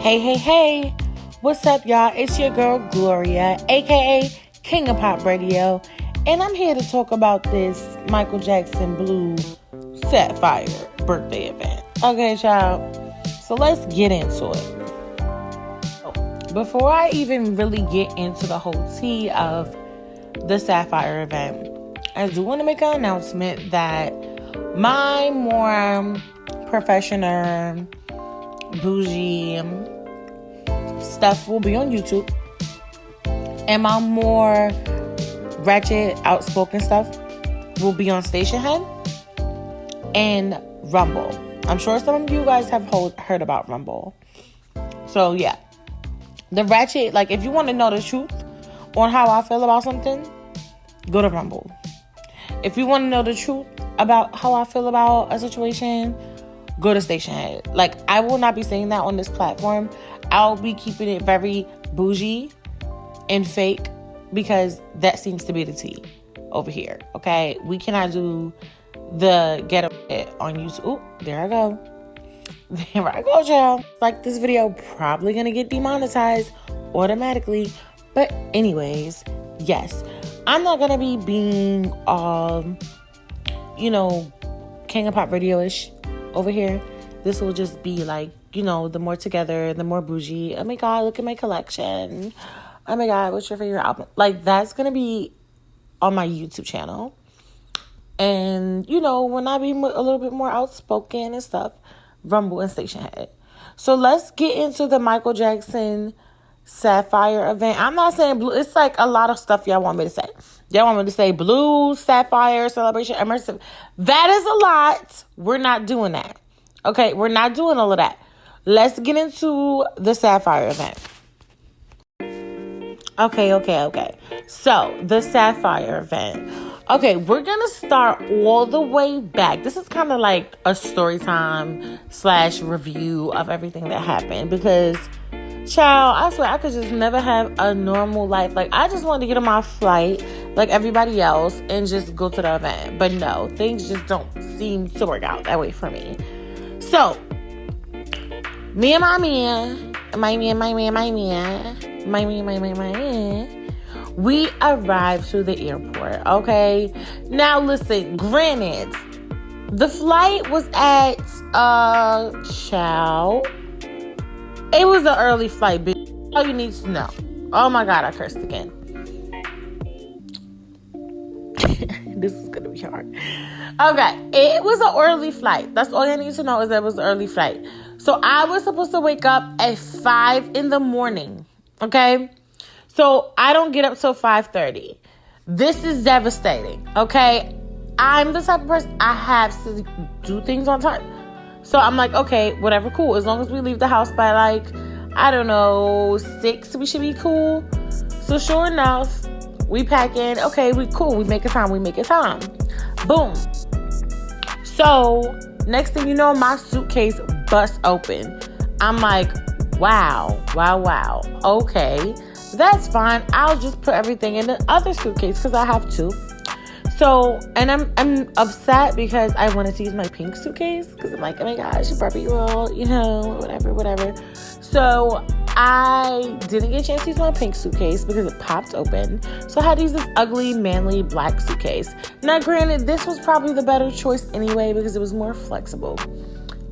Hey, what's up, y'all? It's your girl, Gloria, aka King of Pop Radio, and I'm here to talk about this Michael Jackson Blue Sapphire birthday event. Okay, child, so let's get into it. Before I even really get into the whole tea of the Sapphire event, I do want to make an announcement that my more professional, bougie stuff will be on YouTube, and my more ratchet, outspoken stuff will be on Station Head and Rumble. I'm sure some of you guys have heard about Rumble. So yeah, the ratchet, like if you want to know the truth on how I feel about something, go to Rumble. If you want to know the truth about how I feel about a situation, go to Station Head. Like, I will not be saying that on this platform. I'll be keeping it very bougie and fake because that seems to be the tea over here. Okay, we cannot do the ghetto on YouTube. Ooh, there I go, child. Like, this video probably gonna get demonetized automatically, but anyways, yes, I'm not gonna be being King of Pop Radio-ish over here. This will just be like, the more together, the more bougie. Oh my god, look at my collection. Oh my god, what's your favorite album? Like, that's gonna be on my YouTube channel. And when I be a little bit more outspoken and stuff, Rumble and Station Head. So let's get into the Michael Jackson Sapphire event. I'm not saying blue. It's like a lot of stuff y'all want me to say. Y'all want me to say blue, sapphire, celebration, immersive. That is a lot. We're not doing that. Okay, we're not doing all of that. Let's get into the Sapphire event. Okay. So, the Sapphire event. Okay, we're going to start all the way back. This is kind of like a story time / review of everything that happened. Because, child, I swear I could just never have a normal life. Like, I just wanted to get on my flight like everybody else and just go to the event. But no, things just don't seem to work out that way for me. So, me and my man, we arrived to the airport, okay? Now, listen, granted, the flight was at, it was an early flight, bitch. All you need to know. Oh my god, I cursed again. This is gonna be hard. Okay, it was an early flight. That's all you need to know, is that it was an early flight. So I was supposed to wake up at 5 in the morning. Okay, so I don't get up till 5:30. This is devastating. Okay, I'm the type of person, I have to do things on time. So I'm like, okay, whatever, cool. As long as we leave the house by 6, we should be cool. So sure enough, we pack in. Okay, we cool. We make a time. Boom. So next thing you know, my suitcase busts open. I'm like, wow. Okay, that's fine. I'll just put everything in the other suitcase because I have two. So, and I'm upset because I wanted to use my pink suitcase because I'm like, oh my gosh, Barbie girl, whatever. So I didn't get a chance to use my pink suitcase because it popped open. So I had to use this ugly, manly black suitcase. Now, granted, this was probably the better choice anyway because it was more flexible.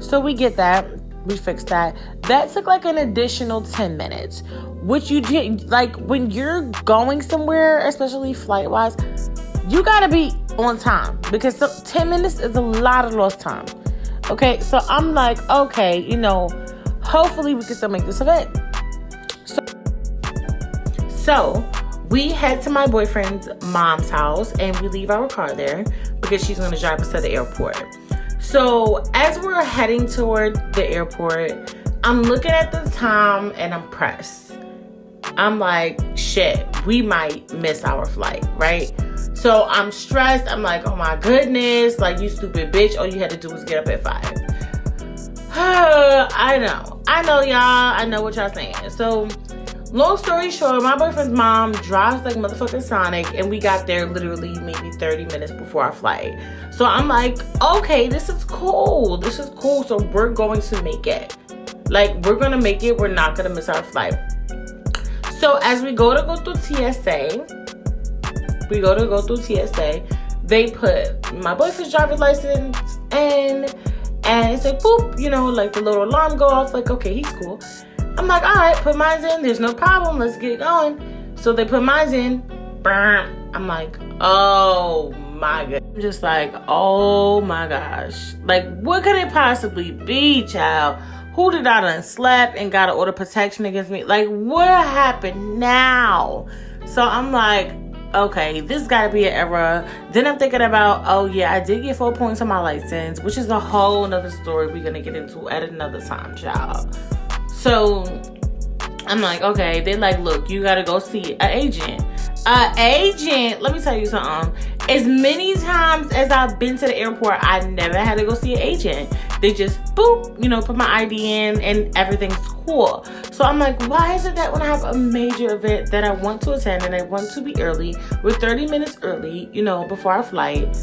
So we get that. We fixed that. That took like an additional 10 minutes, which you did, like, when you're going somewhere, especially flight-wise, you gotta be on time because 10 minutes is a lot of lost time. Okay, so I'm like, okay, hopefully we can still make this event. So we head to my boyfriend's mom's house and we leave our car there because she's gonna drive us to the airport. So as we're heading toward the airport, I'm looking at the time and I'm pressed. I'm like, shit, we might miss our flight, right? So I'm stressed. I'm like, oh my goodness, like, you stupid bitch. All you had to do was get up at 5. I know, y'all. I know what y'all saying. So long story short, my boyfriend's mom drives like motherfucking Sonic, and we got there literally maybe 30 minutes before our flight. So I'm like, okay, this is cool. So we're going to make it. Like, we're gonna make it. We're not gonna miss our flight. So as we go through TSA, they put my boyfriend's driver's license in, and it's like, boop, you know, like the little alarm go off, like, okay, he's cool. I'm like, all right, put mine in. There's no problem. Let's get it going. So they put mine in. I'm like, oh my God. I'm just like, oh my gosh. Like, what could it possibly be, child? Who did I done slap and got to order protection against me? Like, what happened now? So I'm like, okay, this got to be an error. Then I'm thinking about, oh yeah, I did get 4 points on my license, which is a whole nother story we're going to get into at another time, child. So I'm like, okay. They're like, look, you got to go see an agent. Let me tell you something. As many times as I've been to the airport, I never had to go see an agent. They just, boop, you know, put my ID in and everything's cool. So I'm like, why is it that when I have a major event that I want to attend and I want to be early, we're 30 minutes early, you know, before our flight,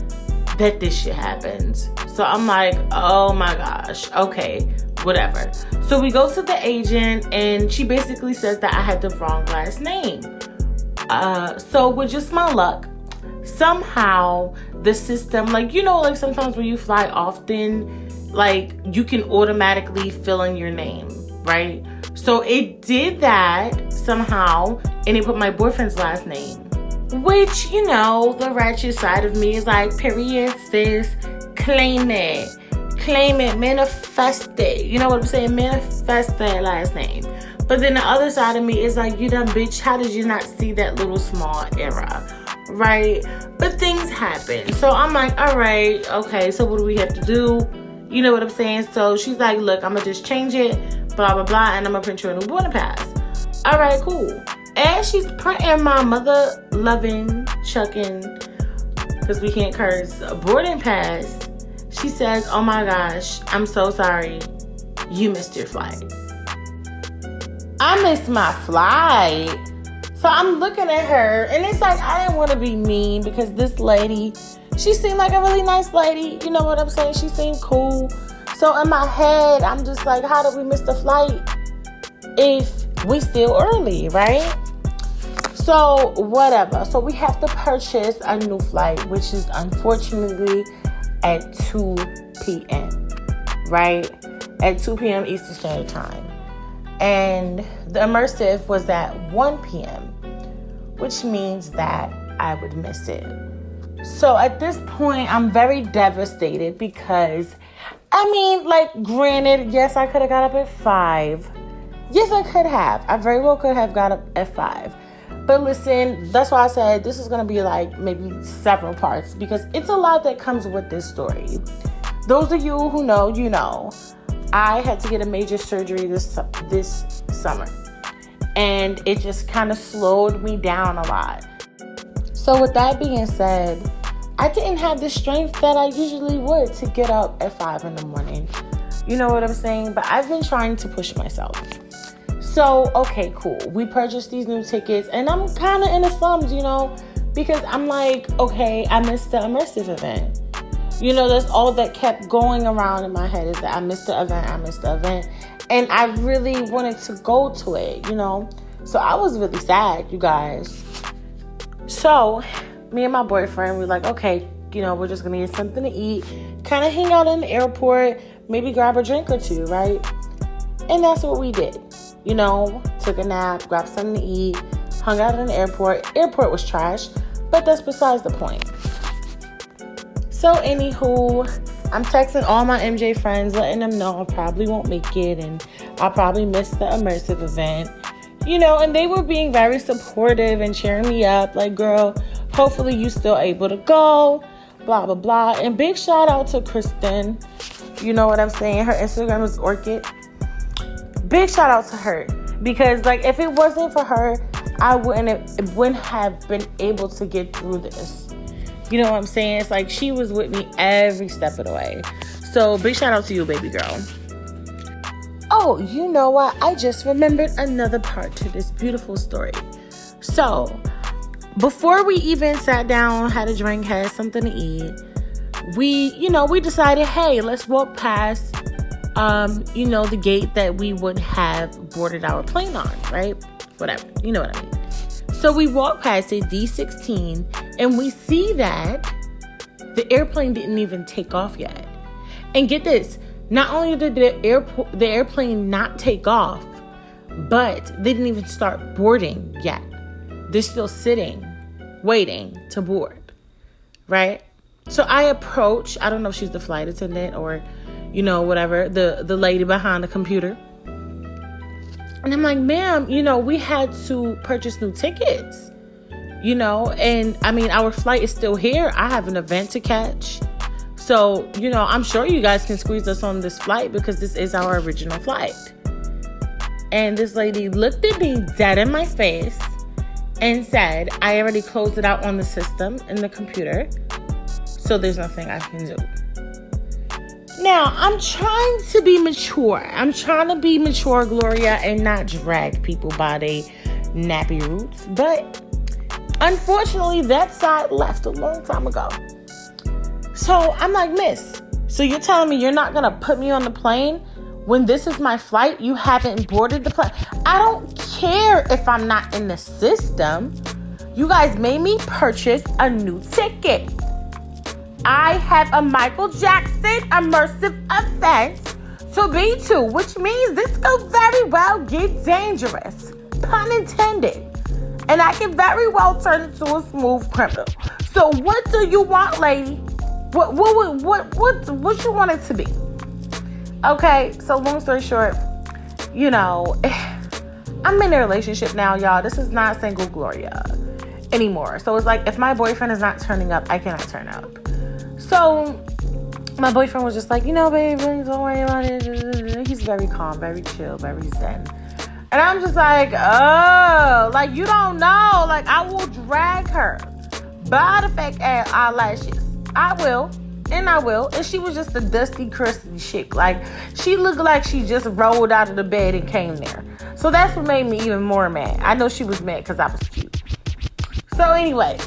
that this shit happens? So I'm like, oh my gosh, okay, whatever. So we go to the agent and she basically says that I had the wrong last name. So with just my luck, somehow the system, like, you know, like sometimes when you fly often, like you can automatically fill in your name, right? So it did that somehow, and it put my boyfriend's last name, which, you know, the ratchet side of me is like, period, sis, claim it, manifest it. You know what I'm saying? Manifest that last name. But then the other side of me is like, you dumb bitch, how did you not see that little small error, right? But things happen. So I'm like, all right, okay, so what do we have to do? You know what I'm saying? So she's like, look, I'm gonna just change it, blah, blah, blah, and I'm gonna print you a new boarding pass. All right, cool. As she's printing my mother-loving, chucking, because we can't curse, boarding pass, she says, oh my gosh, I'm so sorry, you missed your flight. I missed my flight. So I'm looking at her, and it's like, I didn't want to be mean because this lady, she seemed like a really nice lady. You know what I'm saying? She seemed cool. So in my head, I'm just like, how did we miss the flight if we still early, right? So whatever. So we have to purchase a new flight, which is unfortunately at 2 p.m., right? At 2 p.m. Eastern Standard Time. And the immersive was at 1 p.m., which means that I would miss it. So at this point, I'm very devastated because, I mean, like, granted, yes, I could have got up at 5. Yes, I could have. I very well could have got up at 5. But listen, that's why I said this is going to be like maybe several parts because it's a lot that comes with this story. Those of you who know, you know. I had to get a major surgery this summer, and it just kind of slowed me down a lot. So with that being said, I didn't have the strength that I usually would to get up at 5 in the morning. You know what I'm saying? But I've been trying to push myself. So, okay, cool. We purchased these new tickets, and I'm kind of in the slums, you know, because I'm like, okay, I missed the immersive event. You know, that's all that kept going around in my head is that I missed the event. And I really wanted to go to it, you know. So I was really sad, you guys. So me and my boyfriend, we're like, okay, you know, we're just going to get something to eat, kind of hang out in the airport, maybe grab a drink or two, right? And that's what we did. You know, took a nap, grabbed something to eat, hung out in the airport. Airport was trash, but that's besides the point. So anywho, I'm texting all my MJ friends, letting them know I probably won't make it and I'll probably miss the immersive event. You know, and they were being very supportive and cheering me up. Like, girl, hopefully you still able to go, blah, blah, blah. And big shout out to Kristen. You know what I'm saying? Her Instagram is Orchid. Big shout out to her. Because, like, if it wasn't for her, I wouldn't have been able to get through this. You know what I'm saying? It's like she was with me every step of the way. So big shout out to you, baby girl. Oh, you know what? I just remembered another part to this beautiful story. So before we even sat down, had a drink, had something to eat, we decided, hey, let's walk past the gate that we would have boarded our plane on, right? Whatever, you know what I mean. So we walk past it, D16, and we see that the airplane didn't even take off yet. And get this, not only did the airplane not take off, but they didn't even start boarding yet. They're still sitting, waiting to board, right? So I approach, I don't know if she's the flight attendant or, whatever, the lady behind the computer. And I'm like, ma'am, we had to purchase new tickets, and I mean, our flight is still here. I have an event to catch. So, I'm sure you guys can squeeze us on this flight because this is our original flight. And this lady looked at me dead in my face and said, I already closed it out on the system in the computer, so there's nothing I can do. Now, I'm trying to be mature. Gloria, and not drag people by their nappy roots. But unfortunately, that side left a long time ago. So I'm like, miss, so you're telling me you're not going to put me on the plane when this is my flight? You haven't boarded the plane. I don't care if I'm not in the system. You guys made me purchase a new ticket. I have a Michael Jackson immersive event to be to, which means this could very well get dangerous, pun intended, and I can very well turn into a smooth criminal. So what do you want, lady? What you want it to be? Okay, so long story short, I'm in a relationship now, y'all. This is not single Gloria anymore. So it's like, if my boyfriend is not turning up, I cannot turn up. So my boyfriend was just like, babe, don't worry about it. He's very calm, very chill, very zen. And I'm just like, oh, like, you don't know. Like, I will drag her by the fake eyelashes. I will. And she was just a dusty, crusty chick. Like, she looked like she just rolled out of the bed and came there. So that's what made me even more mad. I know she was mad because I was cute. So anyways.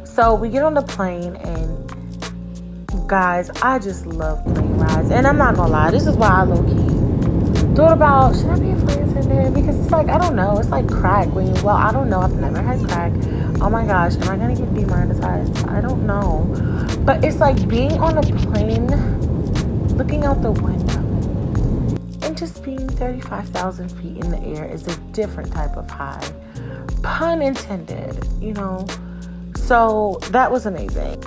So we get on the plane, and guys, I just love plane rides. And I'm not gonna lie, this is why I low-key thought about, should I be a flight attendant? Because it's like, I don't know, it's like crack. I don't know, I've never had crack. Oh my gosh, am I gonna get demonetized? I don't know. But it's like being on a plane, looking out the window, and just being 35,000 feet in the air is a different type of high. Pun intended, So that was amazing.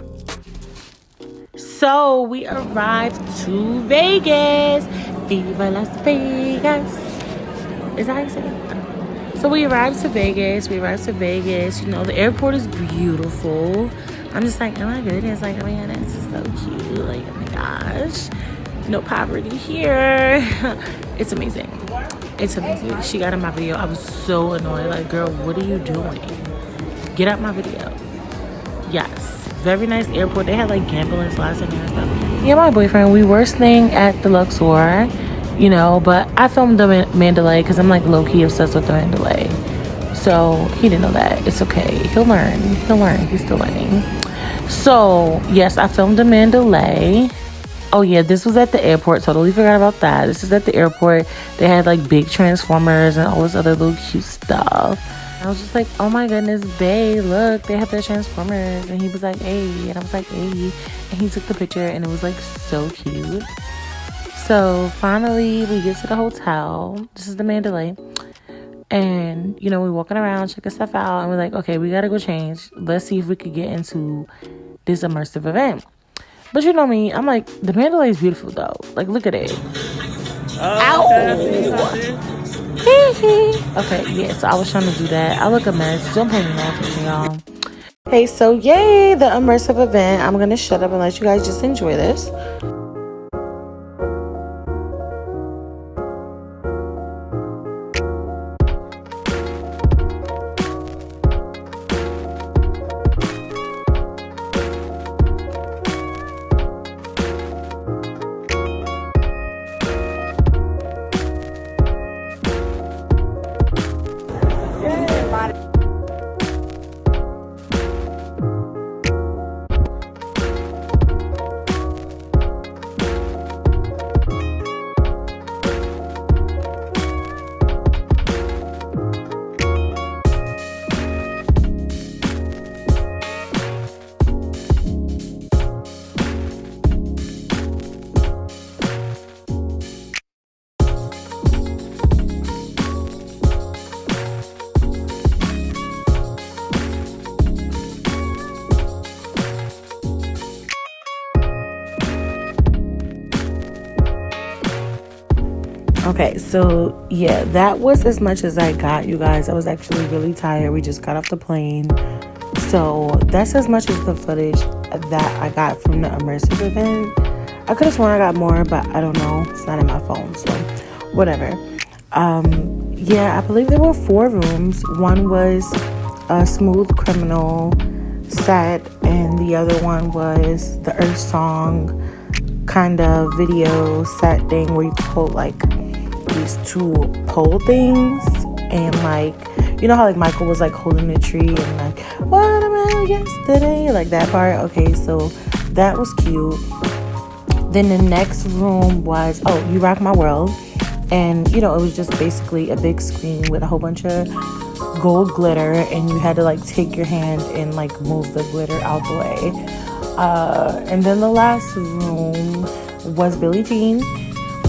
So we arrived to Vegas. Viva Las Vegas. Is that how you say it? So we arrived to Vegas. The airport is beautiful. I'm just like, oh my goodness. Like, oh my god, this is so cute. Like, oh my gosh. No poverty here. It's amazing. She got in my video. I was so annoyed. Like, girl, what are you doing? Get out my video. Yes. Very nice airport. They had like gambling slots in there and stuff. Yeah, my boyfriend, we were staying at the Luxor, but I filmed the Mandalay because I'm like low-key obsessed with the Mandalay. So he didn't know that. It's okay. He'll learn. He's still learning. So yes, I filmed the Mandalay. Oh yeah, this was at the airport. Totally forgot about that. This is at the airport. They had like big Transformers and all this other little cute stuff. I was just like, oh my goodness, babe, look, they have their Transformers. And he was like, hey. And I was like, hey. And he took the picture, and it was like so cute. So finally, we get to the hotel. This is the Mandalay. And, we're walking around, checking stuff out. And we're like, okay, we got to go change. Let's see if we could get into this immersive event. But you know me, I'm like, the Mandalay is beautiful, though. Like, look at it. Ow! Okay, yeah, so I was trying to do that. I look a mess. Don't pay me nothing, y'all. Okay, so yay, the immersive event. I'm going to shut up and let you guys just enjoy this. Okay, so yeah, that was as much as I got, you guys. I was actually really tired. We just got off the plane. So that's as much as the footage that I got from the immersive event. I could have sworn I got more, but I don't know. It's not in my phone, so whatever. Yeah, I believe there were 4 rooms. One was a Smooth Criminal set, and the other one was the Earth Song kind of video set thing where you could hold like these 2 pole things, and like, you know how like Michael was like holding the tree and like what about yesterday, like that part. Okay, so that was cute. Then the next room was You Rock My World, and you know, it was just basically a big screen with a whole bunch of gold glitter, and you had to like take your hand and like move the glitter out the way. And then the last room was Billie Jean,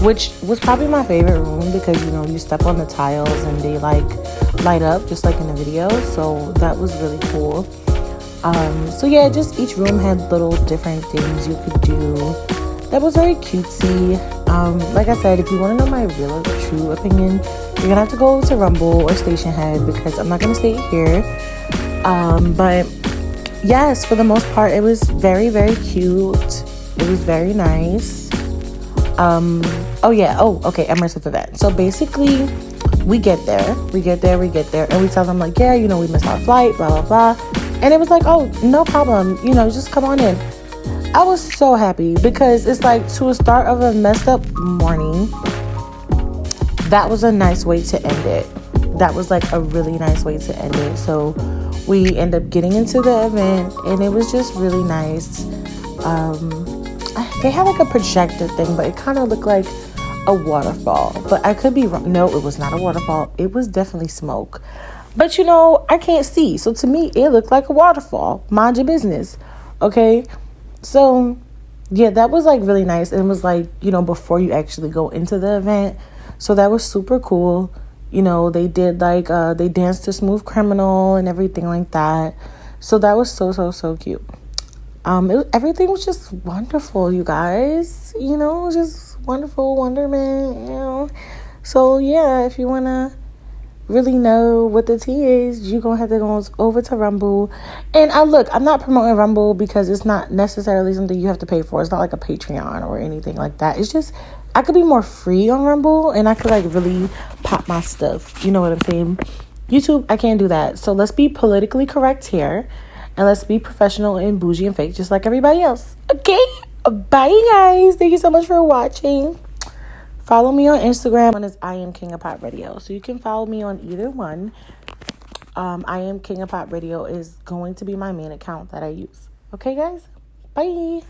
which was probably my favorite room because, you know, you step on the tiles and they like light up just like in the video. So that was really cool. So yeah, just each room had little different things you could do. That was very cutesy. Like I said, if you want to know my real true opinion, you're gonna have to go to Rumble or Station Head because I'm not gonna say it here. But yes, for the most part, it was very, very cute. It was very nice. Okay, immersive event. So basically, we get there, and we tell them like, yeah, you know, we missed our flight, blah, blah, blah. And it was like, oh, no problem, you know, just come on in. I was so happy because it's like, to a start of a messed up morning, that was a nice way to end it. That was like a really nice way to end it. So we end up getting into the event, and it was just really nice. They had like a projector thing, but it kind of looked like a waterfall. But I could be wrong. No, it was not a waterfall. It was definitely smoke. But you know, I can't see. So to me, it looked like a waterfall. Mind your business. Okay? So yeah, that was like really nice. And it was like, you know, before you actually go into the event. So that was super cool. You know, they did like, they danced to Smooth Criminal and everything like that. So that was so cute. Everything was just wonderful, you guys. You know, just wonderful wonderment, you know. So yeah, if you want to really know what the tea is, you're going to have to go over to Rumble. And I'm not promoting Rumble because it's not necessarily something you have to pay for. It's not like a Patreon or anything like that. It's just, I could be more free on Rumble and I could like really pop my stuff. You know what I'm saying? YouTube, I can't do that. So let's be politically correct here. And let's be professional and bougie and fake just like everybody else. Okay? Bye, guys. Thank you so much for watching. Follow me on Instagram on I Am King of Pop Radio. So you can follow me on either one. I Am King of Pop Radio is going to be my main account that I use. Okay, guys? Bye.